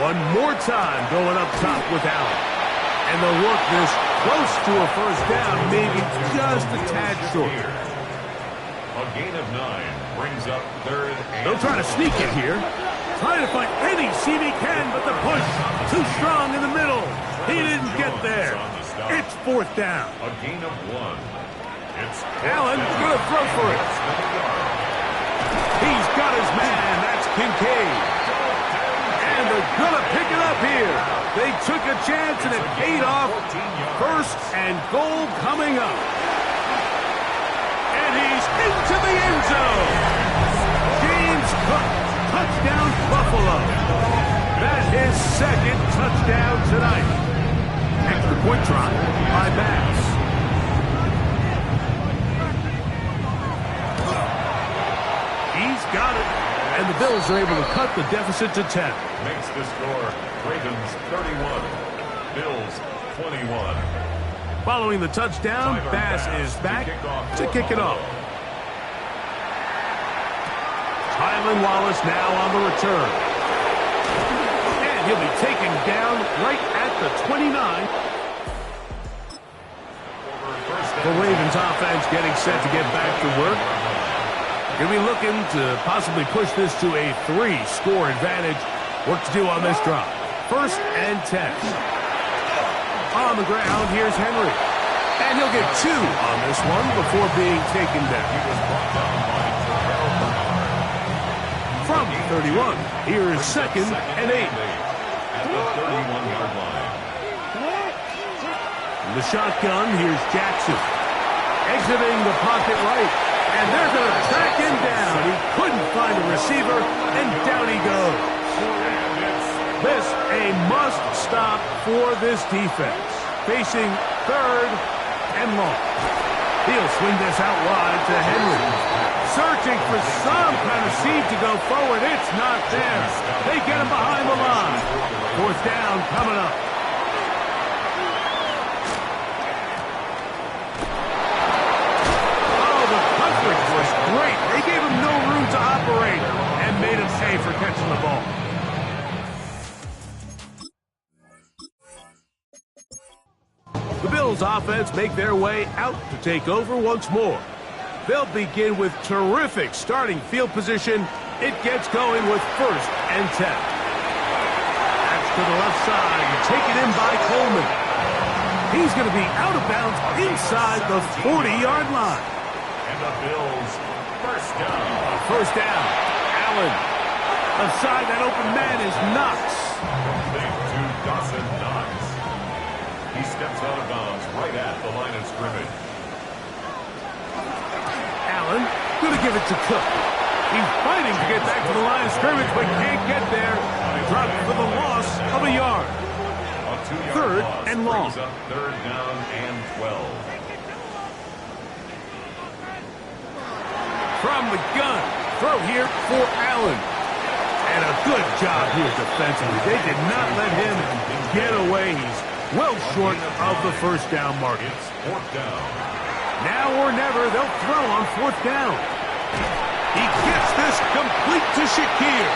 One more time going up top with Allen. And they'll work this close to a first down, maybe just a tad short. A gain of 9 brings up third and... They'll try to sneak it here. Trying to find any seam he can, but the push too strong in the middle. He didn't get there. It's fourth down. A gain of 1. It's Allen going to throw for it. He's got his man. That's Kincaid. And they're going to pick it up here. They took a chance and it paid off. First and goal coming up. And he's into the end zone. James Cook, touchdown Buffalo. That's his second touchdown tonight. Extra point try by Bass. He's got it. And the Bills are able to cut the deficit to 10. Makes the score Ravens 31, Bills 21. Following the touchdown, Bass is back to kick it off. Tylan Wallace now on the return. And he'll be taken down right at the 29. The Ravens offense getting set to get back to work. He'll be looking to possibly push this to a 3-score advantage. Work to do on this drive. First and 10. On the ground, here's Henry. And he'll get 2 on this one before being taken down. From 31, here's second and 8. At the 31-yard line. In the shotgun, here's Jackson. Exiting the pocket right. And they're going to track him down. He couldn't find a receiver, and down he goes. This a must-stop for this defense. Facing third and long. He'll swing this out wide to Henry. Searching for some kind of seed to go forward. It's not there. They get him behind the line. Fourth down coming up. the ball. The Bills offense make their way out to take over once more. They'll begin with terrific starting field position. It gets going with 1st and 10. That's to the left side, taken in by Coleman. He's going to be out of bounds inside the 40-yard line. And the Bills, first down. First down, Allen. Aside that open man is Knox. Complete to Dawson Knox. He steps out of bounds right at the line of scrimmage. Allen, going to give it to Cook. He's fighting to get back to the line of scrimmage, but can't get there. Dropped for the loss of a yard. A 2-yard 3rd loss and long. brings up 3rd down and 12. From the gun, throw here for Allen. And a good job here defensively. They did not let him get away. He's well short of the first down mark. It's 4th down. Now or never, they'll throw on 4th down. He gets this complete to Shakir.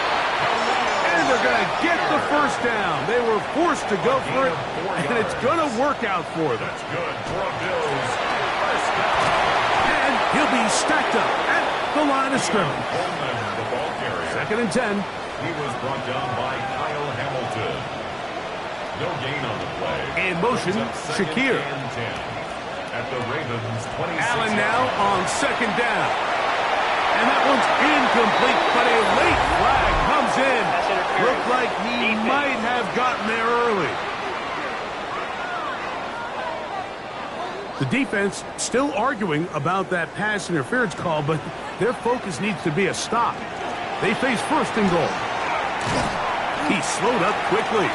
And they're going to get the first down. They were forced to go for it, and it's going to work out for them. That's good for a Bills. First down. And he'll be stacked up at the line of scrimmage. Coleman, the ball carrier. 2nd and 10. He was brought down by Kyle Hamilton. No gain on the play. In motion, Brings up 2nd Shakir. and 10 at the Ravens 26. Allen now on 2nd down. And that one's incomplete, but a late flag comes in. Looked like he might have gotten there early. The defense still arguing about that pass interference call, but their focus needs to be a stop. They face 1st and goal. He slowed up quickly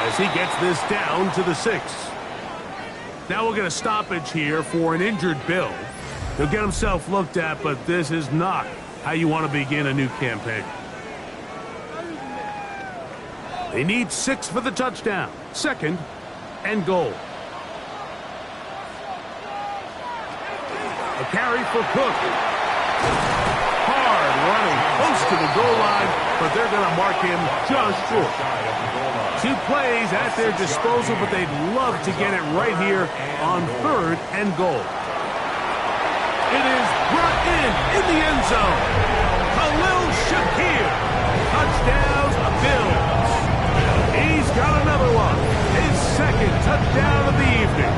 as he gets this down to the 6. Now we'll get a stoppage here for an injured Bill. He'll get himself looked at, but this is not how you want to begin a new campaign. They need 6 for the touchdown. 2nd and goal. A carry for Cook. Hard running close to the goal line, but they're going to mark him just short. 2 plays at their disposal, but they'd love to get it right here on 3rd and goal. It is brought in the end zone. Khalil Shakir. Touchdown, Bills. He's got another one. His 2nd touchdown of the evening.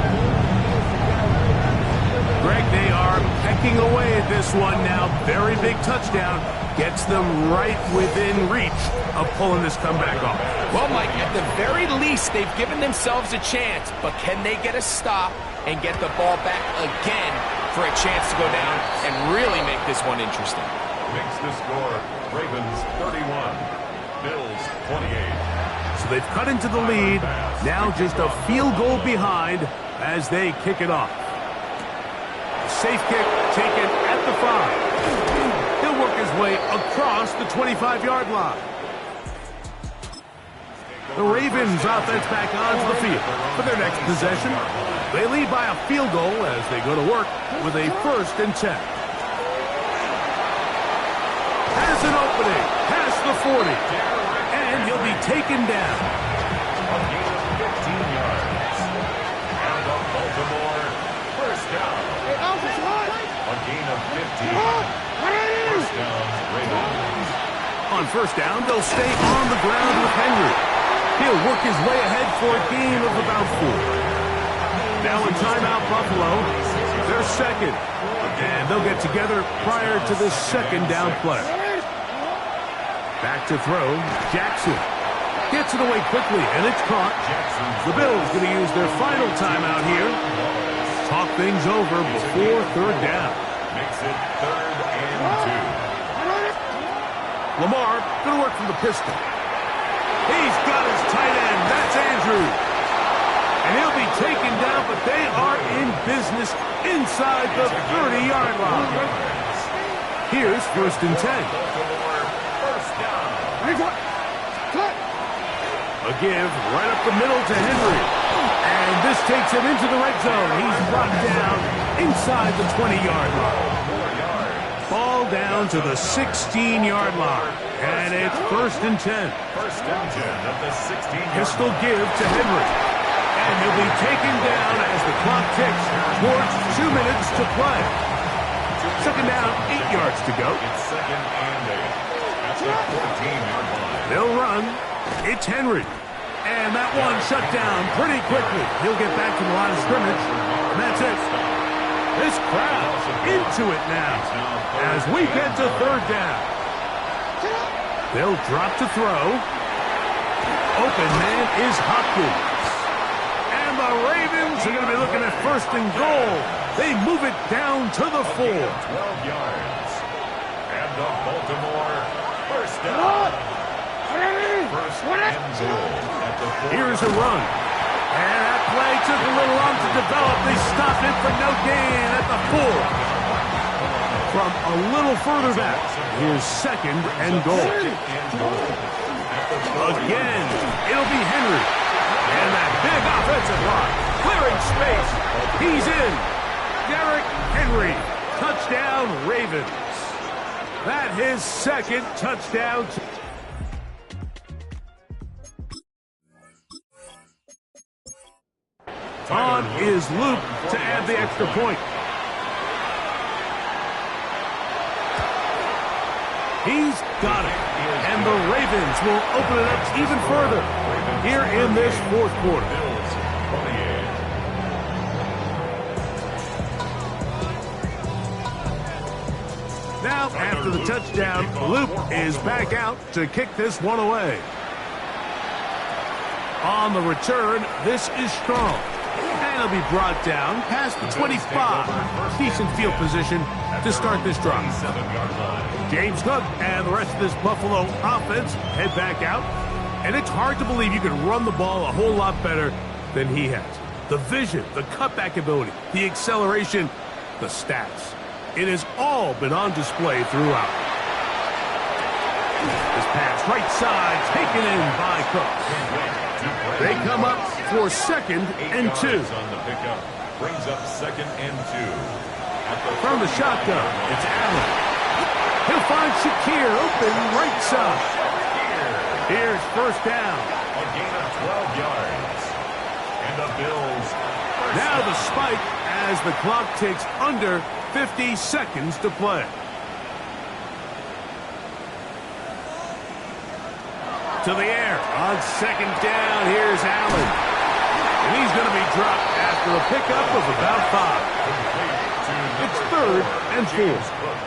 Greg, they are pecking away at this one now. Very big touchdown. Gets them right within reach of pulling this comeback off. Well, Mike, at the very least, they've given themselves a chance, but can they get a stop and get the ball back again for a chance to go down and really make this one interesting? Makes the score Ravens 31, Bills 28. So they've cut into the lead. Now just a field goal behind as they kick it off. Safe kick taken at the 5. He'll work his way across the 25-yard line. The Ravens offense back onto the field for their next possession. They lead by a field goal as they go to work with a 1st and 10. Has an opening past the 40. And he'll be taken down. A gain of 15 yards. And the Baltimore first down. A gain of 15. First down, Ravens. On 1st down, they'll stay on the ground with Henry. He'll work his way ahead for a gain of about 4. Now in timeout, Buffalo. They're 2nd. And they'll get together prior to the 2nd down play. Back to throw, Jackson. Gets it away quickly, and it's caught. The Bills going to use their final timeout here. Talk things over before 3rd down. Makes it 3rd and 2. Lamar going to work from the pistol. He's got his tight end. That's Andrews. And he'll be taken down, but they are in business inside the 30-yard line. Here's 1st and 10. A give right up the middle to Henry. And this takes him into the red zone. He's brought down inside the 20-yard line. Ball down down to the 16-yard line. And it's 1st and 10. 1st and 10 at the 16-yard Pistol line. give to Henry. And he'll be taken down as the clock ticks towards 2 minutes to play. 2nd down, 8 yards to go. It's 2nd and 8 at the 14-yard line. They'll run. It's Henry. And that one shut down pretty quickly. He'll get back to the line of scrimmage. And that's it. This crowd into it now as we get to 3rd down. They'll drop to throw. Open man is Hopkins. And the Ravens are going to be looking at 1st and goal. They move it down to the 4. 12 yards. And the Baltimore 1st down. 1st and goal at the 4. Here's a run. And that play took a little long to develop. They stopped it for no gain at the 4. From a little further back, here's 2nd and goal. Again, it'll be Henry. And that big offensive line, clearing space. He's in. Derrick Henry, touchdown Ravens. That his 2nd touchdown. On is Luke to add the extra point. He's got it. And the Ravens will open it up even further here in this 4th quarter. Now, after the touchdown, Luke is back out to kick this one away. On the return, this is strong. And he'll be brought down past the 25. Decent field position to start this drive. James Cook and the rest of this Buffalo offense head back out. And it's hard to believe you can run the ball a whole lot better than he has. The vision, the cutback ability, the acceleration, the stats. It has all been on display throughout. This pass right side taken in by Cook. They come up for 2nd and 2. On the pickup brings up 2nd and 2. From the shotgun, it's Allen. He'll find Shakir open right side. Here's 1st down. A gain of 12 yards. And the Bills. Now the spike as the clock ticks under 50 seconds to play. To the air on 2nd down. Here's Allen. And he's going to be dropped after a pickup of about 5. It's 3rd and 4.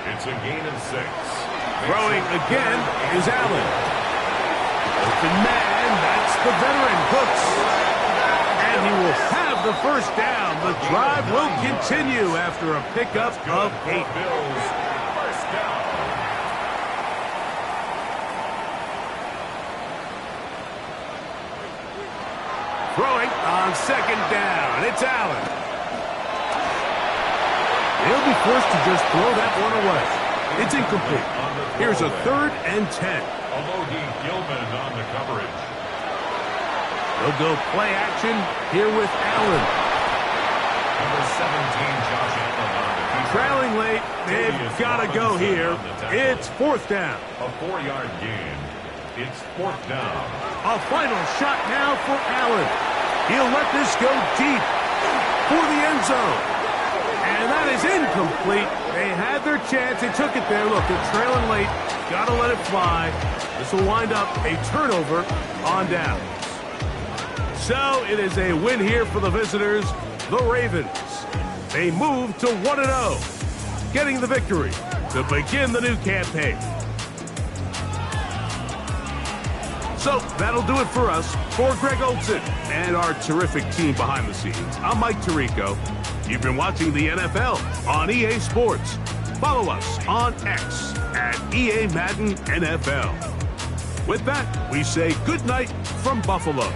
It's a gain of 6. Throwing again is Allen. Open man, that's the veteran Cooks. And he will have the 1st down. The drive will continue after a pickup of 8. Bills 1st down. Throwing on 2nd down. It's Allen. He'll be forced to just throw that one away. It's incomplete. Here's a 3rd and 10. Alohi Gilman on the coverage. They'll go play action here with Allen. Number 17, Josh Allen on the keeper. Trailing late, they've got to go here. It's 4th down. A 4-yard gain. It's 4th down. A final shot now for Allen. He'll let this go deep for the end zone. And that is incomplete. They had their chance. They took it there. Look, they're trailing late. Got to let it fly. This will wind up a turnover on downs. So it is a win here for the visitors, the Ravens. They move to 1-0, getting the victory to begin the new campaign. So that'll do it for us. For Greg Olson and our terrific team behind the scenes, I'm Mike Tirico. You've been watching the NFL on EA Sports. Follow us on X at EA Madden NFL. With that, we say good night from Buffalo.